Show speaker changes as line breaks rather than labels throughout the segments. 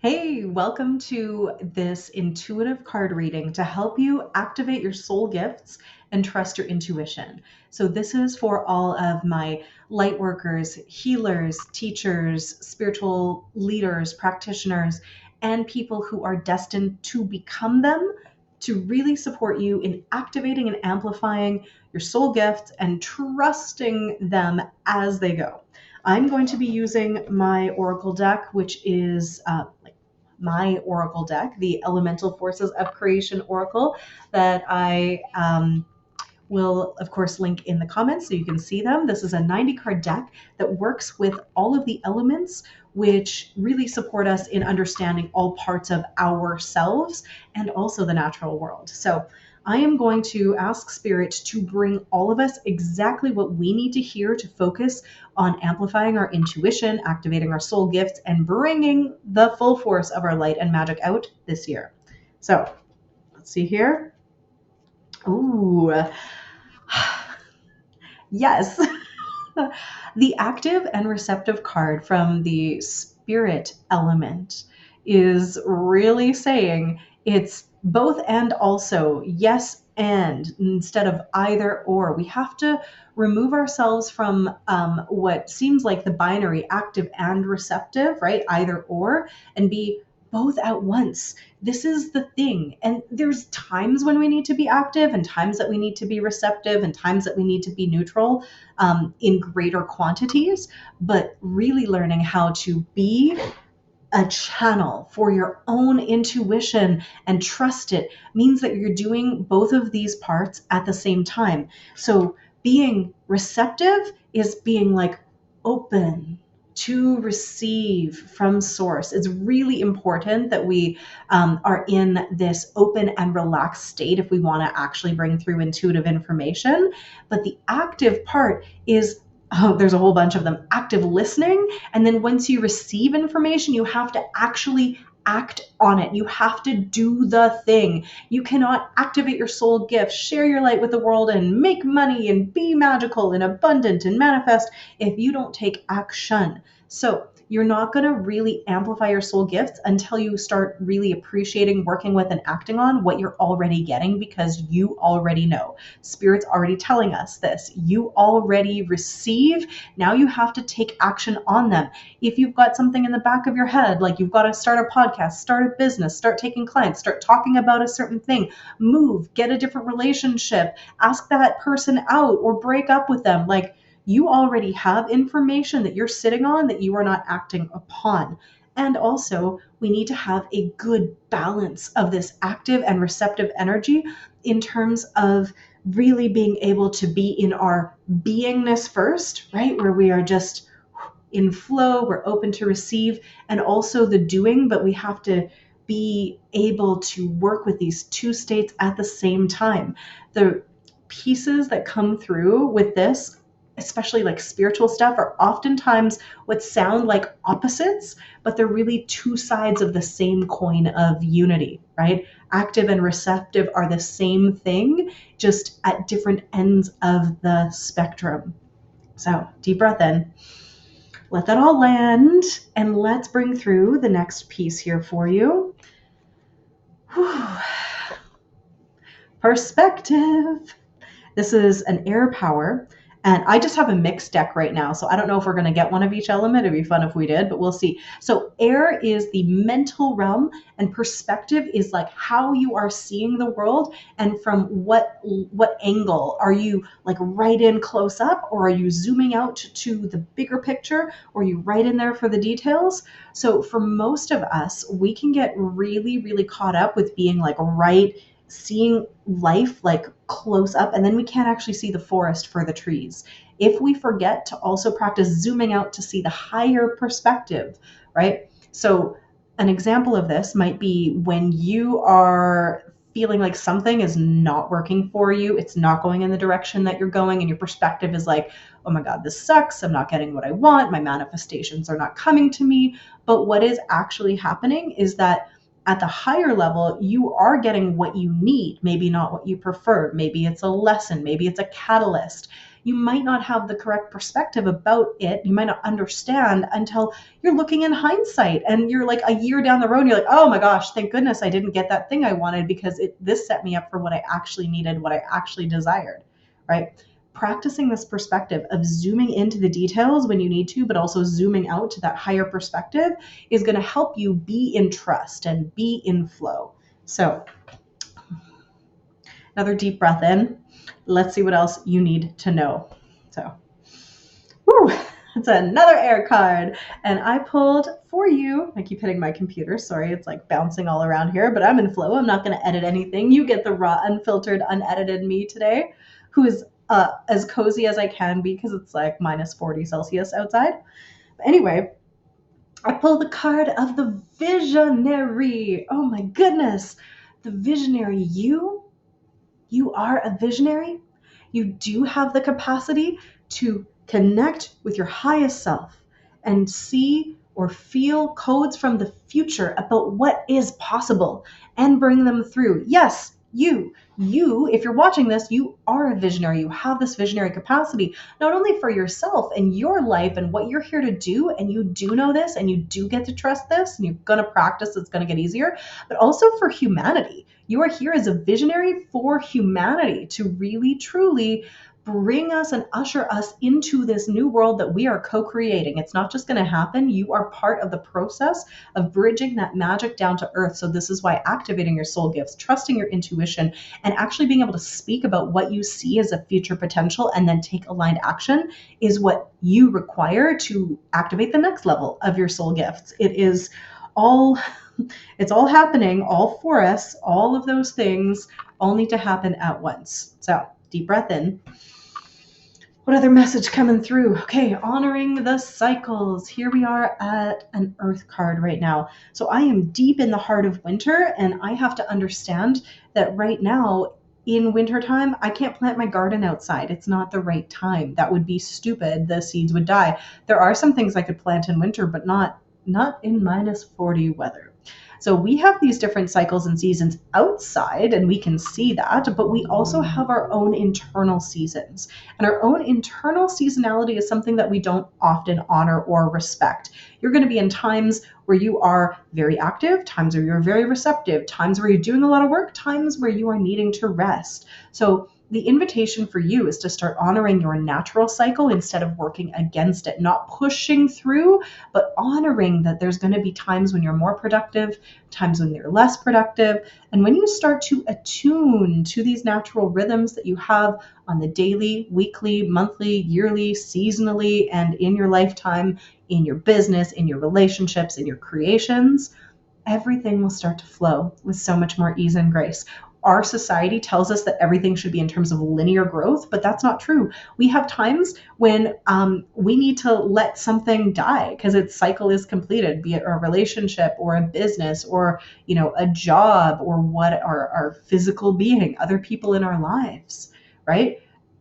Hey, welcome to this intuitive card reading to help you activate your soul gifts and trust your intuition. So, this is for all of my light workers, healers, teachers, spiritual leaders, practitioners, and people who are destined to become them to really support you in activating and amplifying your soul gifts and trusting them as they go. I'm going to be using my Oracle deck, which is my Oracle deck, the Elemental Forces of Creation Oracle, that I will, of course, link in the comments so you can see them. This is a 90 card deck that works with all of the elements, which really support us in understanding all parts of ourselves and also the natural world. So I am going to ask Spirit to bring all of us exactly what we need to hear to focus on amplifying our intuition, activating our soul gifts, and bringing the full force of our light and magic out this year. So let's see here. Ooh, yes. The active and receptive card from the spirit element is really saying it's both and also, yes and, instead of either or. We have to remove ourselves from what seems like the binary active and receptive, right? Either or, and be both at once. This is the thing. And there's times when we need to be active and times that we need to be receptive and times that we need to be neutral in greater quantities, but really learning how to be a channel for your own intuition and trust it means that you're doing both of these parts at the same time. So being receptive is being like open to receive from source. It's really important that we are in this open and relaxed state if we want to actually bring through intuitive information. But the active part is, oh, there's a whole bunch of them, active listening. And then once you receive information, you have to actually act on it. You have to do the thing. You cannot activate your soul gifts, share your light with the world, and make money and be magical and abundant and manifest if you don't take action. So you're not going to really amplify your soul gifts until you start really appreciating, working with, and acting on what you're already getting, because you already know. Spirit's already telling us this. You already receive. Now you have to take action on them. If you've got something in the back of your head, like you've got to start a podcast, start a business, start taking clients, start talking about a certain thing, move, get a different relationship, ask that person out or break up with them, like, you already have information that you're sitting on that you are not acting upon. And also, we need to have a good balance of this active and receptive energy in terms of really being able to be in our beingness first, right? Where we are just in flow, we're open to receive, and also the doing, but we have to be able to work with these two states at the same time. The pieces that come through with this, especially like spiritual stuff, are oftentimes what sound like opposites, but they're really two sides of the same coin of unity, right? Active and receptive are the same thing, just at different ends of the spectrum. So deep breath in, let that all land, and let's bring through the next piece here for you. Whew. Perspective. This is an air power. And I just have a mixed deck right now, so I don't know if we're going to get one of each element. It'd be fun if we did, but we'll see. So air is the mental realm, and perspective is like how you are seeing the world, and from what angle. Are you like right in close up, or are you zooming out to the bigger picture, or are you right in there for the details? So for most of us, we can get really, really caught up with being like right, seeing life like close up, and then we can't actually see the forest for the trees. If we forget to also practice zooming out to see the higher perspective, right? So an example of this might be when you are feeling like something is not working for you, it's not going in the direction that you're going, and your perspective is like, oh my God, this sucks, I'm not getting what I want, my manifestations are not coming to me. But what is actually happening is that at the higher level, you are getting what you need, maybe not what you prefer. Maybe it's a lesson, maybe it's a catalyst. you might not have the correct perspective about it. You might not understand until you're looking in hindsight and you're like a year down the road and you're like, oh my gosh, thank goodness I didn't get that thing I wanted, because this set me up for what I actually needed, what I actually desired, right? Practicing this perspective of zooming into the details when you need to, but also zooming out to that higher perspective is going to help you be in trust and be in flow. So another deep breath in. Let's see what else you need to know. So, woo, it's another air card. And I pulled for you, I keep hitting my computer, sorry, it's like bouncing all around here, but I'm in flow. I'm not going to edit anything. You get the raw, unfiltered, unedited me today, who is as cozy as I can be, because it's like minus 40 Celsius outside. But anyway, I pulled the card of the visionary. Oh my goodness. The visionary. You are a visionary. You do have the capacity to connect with your highest self and see or feel codes from the future about what is possible and bring them through. Yes, you, if you're watching this, you are a visionary. You have this visionary capacity, not only for yourself and your life and what you're here to do, and you do know this and you do get to trust this and you're going to practice, it's going to get easier, but also for humanity. You are here as a visionary for humanity to really, truly bring us and usher us into this new world that we are co-creating. It's not just going to happen. You are part of the process of bridging that magic down to earth. So this is why activating your soul gifts, trusting your intuition, and actually being able to speak about what you see as a future potential and then take aligned action is what you require to activate the next level of your soul gifts. It's all happening, all for us. All of those things all need to happen at once. So deep breath in. What other message coming through? Okay, honoring the cycles. Here we are at an earth card right now. So I am deep in the heart of winter, and I have to understand that right now in wintertime, I can't plant my garden outside. It's not the right time. That would be stupid. The seeds would die. There are some things I could plant in winter, but not in minus 40 weather. So we have these different cycles and seasons outside, and we can see that, but we also have our own internal seasons. And our own internal seasonality is something that we don't often honor or respect. You're going to be in times where you are very active, times where you're very receptive, times where you're doing a lot of work, times where you are needing to rest. So the invitation for you is to start honoring your natural cycle instead of working against it, not pushing through, but honoring that there's going to be times when you're more productive, times when you're less productive. And when you start to attune to these natural rhythms that you have on the daily, weekly, monthly, yearly, seasonally, and in your lifetime, in your business, in your relationships, in your creations, everything will start to flow with so much more ease and grace. Our society tells us that everything should be in terms of linear growth, but that's not true. We have times when we need to let something die because its cycle is completed, be it a relationship or a business or a job or our physical being, other people in our lives, right?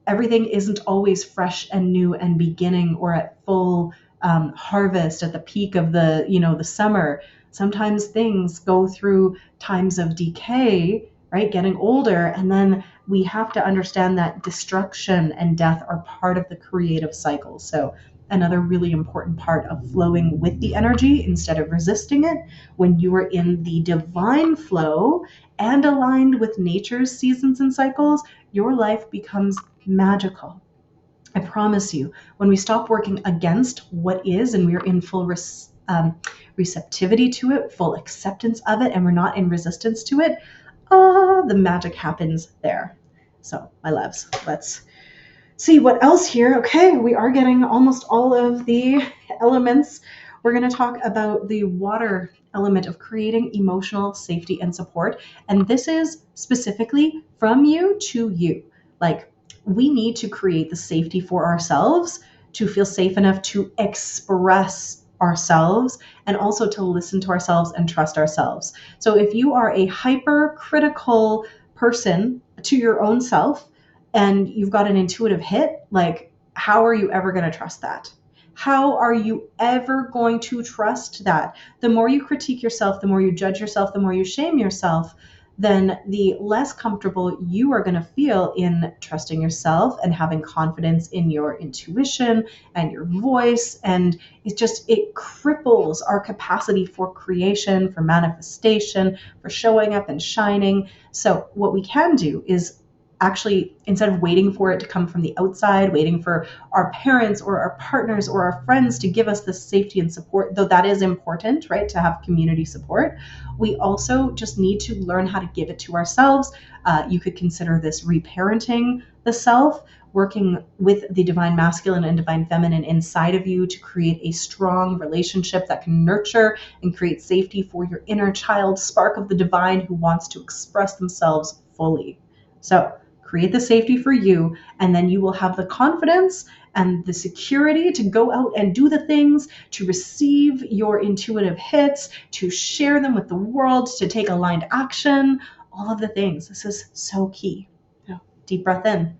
Everything isn't always fresh and new and beginning or at full harvest at the peak of the summer. Sometimes things go through times of decay, right? Getting older. And then we have to understand that destruction and death are part of the creative cycle. So another really important part of flowing with the energy instead of resisting it. When you are in the divine flow and aligned with nature's seasons and cycles, your life becomes magical. I promise you, when we stop working against what is and we're in full receptivity to it, full acceptance of it, and we're not in resistance to it, the magic happens there. So, my loves, let's see what else here. Okay, we are getting almost all of the elements. We're going to talk about the water element of creating emotional safety and support. And this is specifically from you to you. Like, we need to create the safety for ourselves to feel safe enough to express ourselves and also to listen to ourselves and trust ourselves. So if you are a hypercritical person to your own self and you've got an intuitive hit, like, how are you ever going to trust that? How are you ever going to trust that? The more you critique yourself, the more you judge yourself, the more you shame yourself, then the less comfortable you are going to feel in trusting yourself and having confidence in your intuition and your voice. And it cripples our capacity for creation, for manifestation, for showing up and shining. So what we can do is actually, instead of waiting for it to come from the outside, waiting for our parents or our partners or our friends to give us the safety and support, though that is important, right, to have community support, we also just need to learn how to give it to ourselves. You could consider this reparenting the self, working with the divine masculine and divine feminine inside of you to create a strong relationship that can nurture and create safety for your inner child spark of the divine who wants to express themselves fully. So create the safety for you, and then you will have the confidence and the security to go out and do the things, to receive your intuitive hits, to share them with the world, to take aligned action, all of the things. This is so key. So, deep breath in.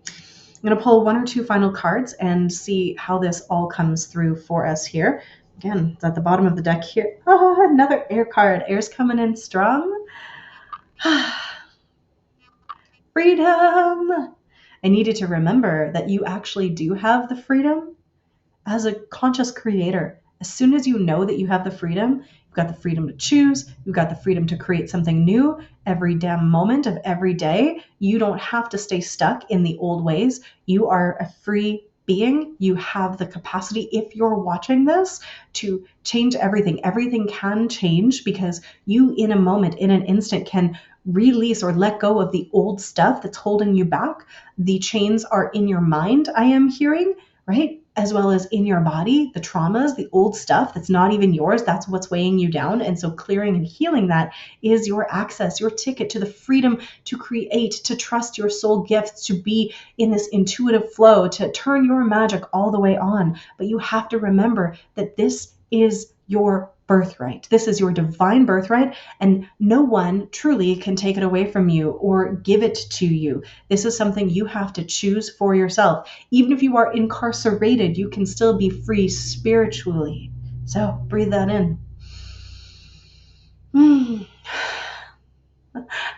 I'm going to pull one or two final cards and see how this all comes through for us here. Again, it's at the bottom of the deck here. Oh, another air card. Air's coming in strong. Freedom. I needed to remember that you actually do have the freedom as a conscious creator. As soon as you know that you have the freedom, you've got the freedom to choose, you've got the freedom to create something new every damn moment of every day. You don't have to stay stuck in the old ways. You are a free being. You have the capacity, if you're watching this, to change everything. Everything can change because you, in a moment, in an instant, can release or let go of the old stuff that's holding you back. The chains are in your mind, I am hearing, right? As well as in your body, the traumas, the old stuff that's not even yours, that's what's weighing you down. And so clearing and healing that is your access, your ticket to the freedom to create, to trust your soul gifts, to be in this intuitive flow, to turn your magic all the way on. But you have to remember that this is your birthright. This is your divine birthright, and no one truly can take it away from you or give it to you. This is something you have to choose for yourself. Even if you are incarcerated, you can still be free spiritually. So breathe that in. I'm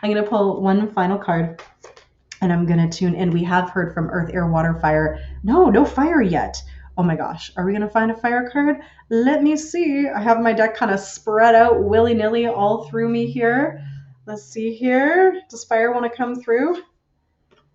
going to pull one final card, and I'm going to tune in. We have heard from Earth, Air, Water, Fire. No fire yet. Oh my gosh, are we going to find a fire card? Let me see. I have my deck kind of spread out willy-nilly all through me here. Let's see here. Does fire want to come through?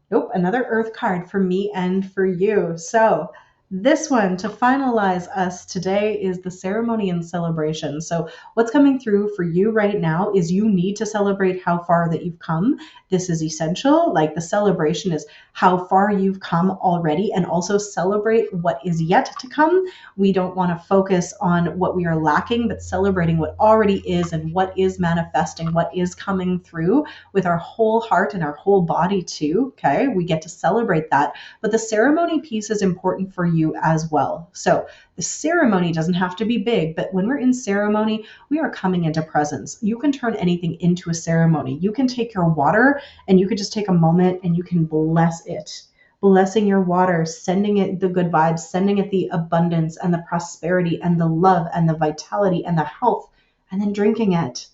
Nope, another earth card for me and for you. So this one to finalize us today is the ceremony and celebration. So what's coming through for you right now is you need to celebrate how far that you've come. This is essential. Like the celebration is how far you've come already, and also celebrate what is yet to come. We don't want to focus on what we are lacking, but celebrating what already is and what is manifesting, what is coming through with our whole heart and our whole body too. Okay, we get to celebrate that. But the ceremony piece is important for you as well. So the ceremony doesn't have to be big, but when we're in ceremony, we are coming into presence. You can turn anything into a ceremony. You can take your water and you could just take a moment and you can bless it. Blessing your water, sending it the good vibes, sending it the abundance and the prosperity and the love and the vitality and the health, and then drinking it.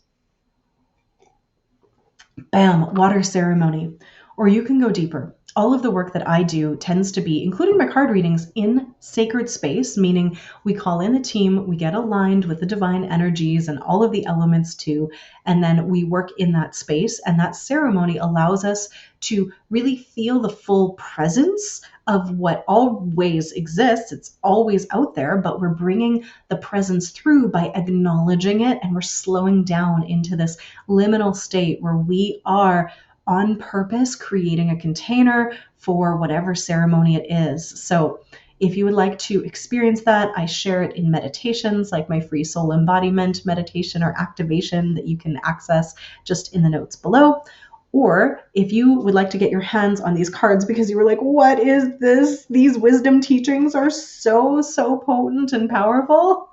Bam, water ceremony. Or you can go deeper. All of the work that I do tends to be, including my card readings, in sacred space, meaning we call in the team, we get aligned with the divine energies and all of the elements too, and then we work in that space. And that ceremony allows us to really feel the full presence of what always exists. It's always out there, but we're bringing the presence through by acknowledging it, and we're slowing down into this liminal state where we are on purpose creating a container for whatever ceremony it is. So if you would like to experience that, I share it in meditations like my free soul embodiment meditation or activation that you can access just in the notes below. Or if you would like to get your hands on these cards because you were like, what is this? These wisdom teachings are so potent and powerful.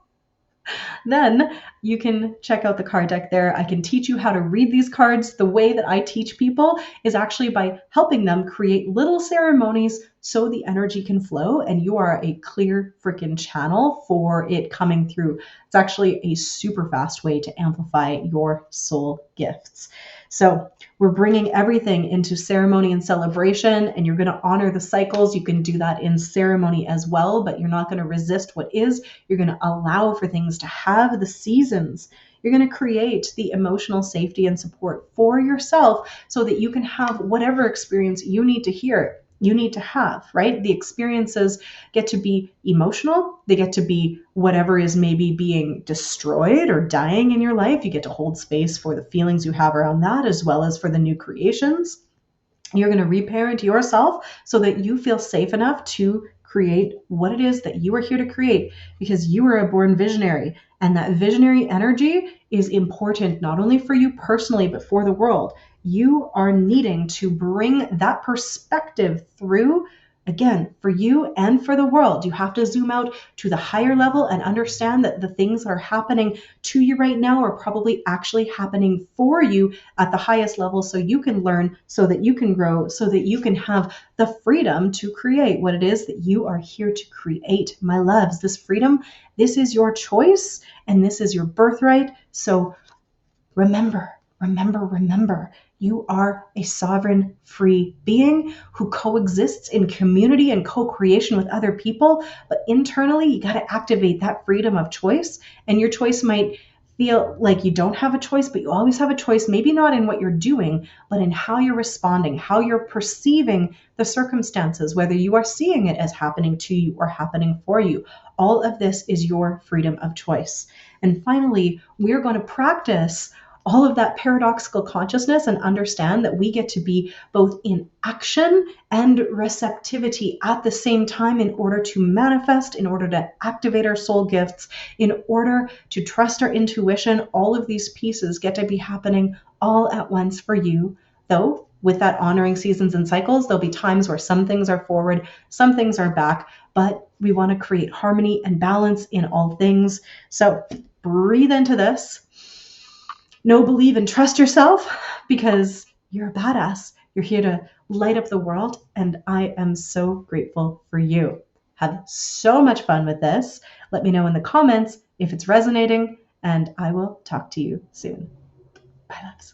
Then you can check out the card deck there. I can teach you how to read these cards. The way that I teach people is actually by helping them create little ceremonies so the energy can flow and you are a clear freaking channel for it coming through. It's actually a super fast way to amplify your soul gifts. So we're bringing everything into ceremony and celebration, and you're going to honor the cycles. You can do that in ceremony as well, but you're not going to resist what is. You're going to allow for things to have the seasons. You're going to create the emotional safety and support for yourself so that you can have whatever experience you need to hear, you need to have, right? The experiences get to be emotional. They get to be whatever is maybe being destroyed or dying in your life. You get to hold space for the feelings you have around that, as well as for the new creations. You're going to reparent yourself so that you feel safe enough to create what it is that you are here to create, because you are a born visionary. And that visionary energy is important not only for you personally, but for the world. You are needing to bring that perspective through, again, for you and for the world. You have to zoom out to the higher level and understand that the things that are happening to you right now are probably actually happening for you at the highest level, so you can learn, so that you can grow, so that you can have the freedom to create what it is that you are here to create. My loves, this freedom, this is your choice and this is your birthright. So remember, remember, you are a sovereign, free being who coexists in community and co-creation with other people. But internally, you got to activate that freedom of choice. And your choice might feel like you don't have a choice, but you always have a choice, maybe not in what you're doing, but in how you're responding, how you're perceiving the circumstances, whether you are seeing it as happening to you or happening for you. All of this is your freedom of choice. And finally, we're going to practice all of that paradoxical consciousness and understand that we get to be both in action and receptivity at the same time in order to manifest, in order to activate our soul gifts, in order to trust our intuition. All of these pieces get to be happening all at once for you. Though with that honoring seasons and cycles, there'll be times where some things are forward, some things are back, but we want to create harmony and balance in all things. So breathe into this. Know, believe, and trust yourself, because you're a badass. You're here to light up the world, and I am so grateful for you. Have so much fun with this. Let me know in the comments if it's resonating, and I will talk to you soon. Bye, loves.